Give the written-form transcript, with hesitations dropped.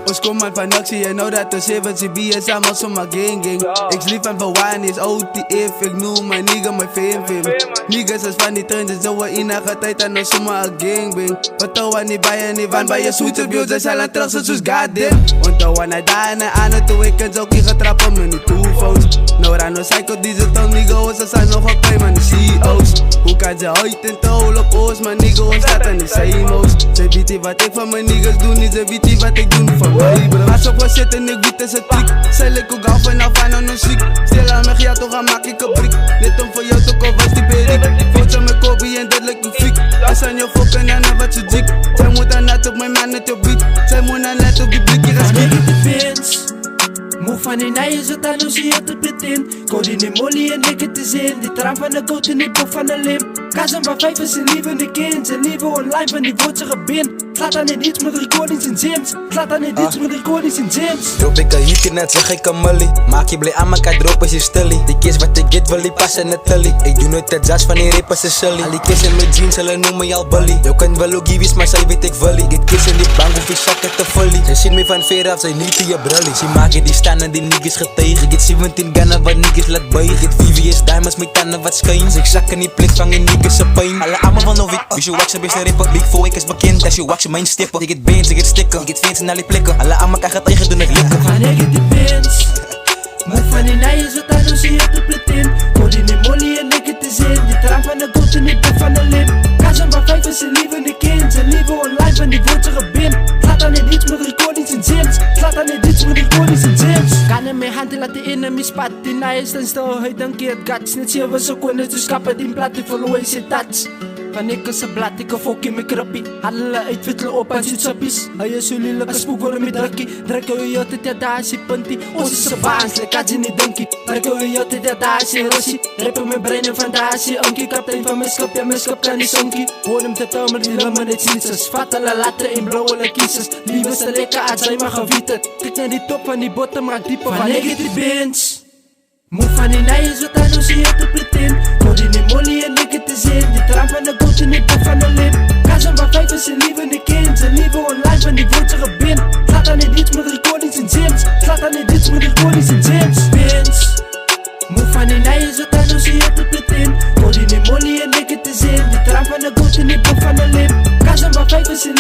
Ons kom uit van actie en nou dat de 7CB is allemaal zomaar gang. Ik sliep en verwaan is OTF, ik noem mijn nigga mijn fam. Niggas is van die trends, zo we enige tijd en nou zomaar gangbang. Onthoud aan die bijen, die van bij je zoete beeld, zij zijn aan terug zoals goddamn. Onthoud aan die daar en aan het toe, ik kan zo kiezen trappen met die toefo's. Nou rano psycho, die zit al nigga, ze zijn nog oké man, die CEO's. Hoe kan ze ooit in tol op oos, maar nigga, ons staat aan die same-o's. Ze weet wat ik van mijn niggas doe, niet ze weet wat ik doe van mij bro. Als op zit en ik weet is het trick. Zij lijk ook af en af aan een ziek. Stil aan mijn geld, toch gaan maak ik een brik. Net om voor jou te kopen was die berik. Voelt ze met Kobe en dat lijkt me fiek. Als aan je fokken en dan wat je dik. Zij moet dan net op mijn man net op beat. Zij moet dan net op die blikje gaan schieten. Move van die nijen, zo dan zie je het pit in. Code in die molly en ik het is in. Die tram van de goot en die pop van de lim. Kazen van 5 is zijn lievende kind. Zijn leven online van die wordt ze gebin. Slaat aan niet iets met recordings in gyms. Slaat aan niet iets met recordings in gyms. Drop ik een hietje net zeg ik een mully. Maak je blij aan mekaar droppen je stilly. Die kies wat ik get wil die passen net tully. Ik doe nooit het jas van die rappers is silly. Al die kiss in mijn jeans zullen noemen je al bully. Je kunt wel ook giewis maar zij weet ik vully. Dit kiss in die bank hoef je zakken te fully. Zij zien me van ver af, zij niet in je brully. Ze maken die staan en die niggas getuigen. Ik get 17 gannen wat niggas laat buigen. Ik get VVS diamonds met tanden wat schijnt. Ik zak in die plik van die niggas zijn pijn. Alle allemaal van Novik, dus je wax ze best een rapper. Big 4 ik is bekend als je wax mijn stippen. Ik get beans, ik get stikken, ik get fans in al die plekken. Alle allemaal kan het eigen doen ik likken. Gaan ik get die beans. Move van die nijen, zo dan zie je het pit in. Code in die molly en ik het is in. Die tram van de goot en die pop van de lim. Kazen van 5 is zijn lievende kind. Zijn leven online van die wordt ze gebin. Slaat aan niet iets met recordings in gyms. Slaat aan niet iets met recordings in gyms. Kan in mijn hand en laat die enemy spat. Die nijen staan stil, hij denkt je het guts. Net 7 seconden, dus kappen die plat, die follow is je touch. Van ik is een blad, ik een fok in mijn krappie. Alle uitwittelen op aan z'n sappies. Hij is zo lelijke spoegel met drakkie. Drakken je altijd, ja daar is je puntie. Ons is een baans, lekker als je niet denkie. Drakken je altijd, ja daar is je russie. Rappen mijn brein en vandaar is je unkie. Kaptein van mijn schap, ja mijn schap kan niet zonkie. Hoor hem te tuimel, die lummen het ziezers. Vat alle laten in blauwe kiezers. Lief is te lekker als zij maar gewieten. Kijk naar die top van die bottom, raak dieper van ik get die beans. Move van die nijen, zo dan zie je het pit in. Code in die molly en ik het is in. Die tram van de goot en die pop van de lim. Kazen van 5 is zijn lievende kind. Zijn leven online van die wordt ze gebin. Slaat aan niet iets met recordings in gyms. Slaat aan niet iets met recordings in gyms. Pins. Move van die nijen, zo dan zie je het pit in. Code in die molly en ik het is in. Die tram van de goot en die pop van de lim. Kazen van 5 is zijn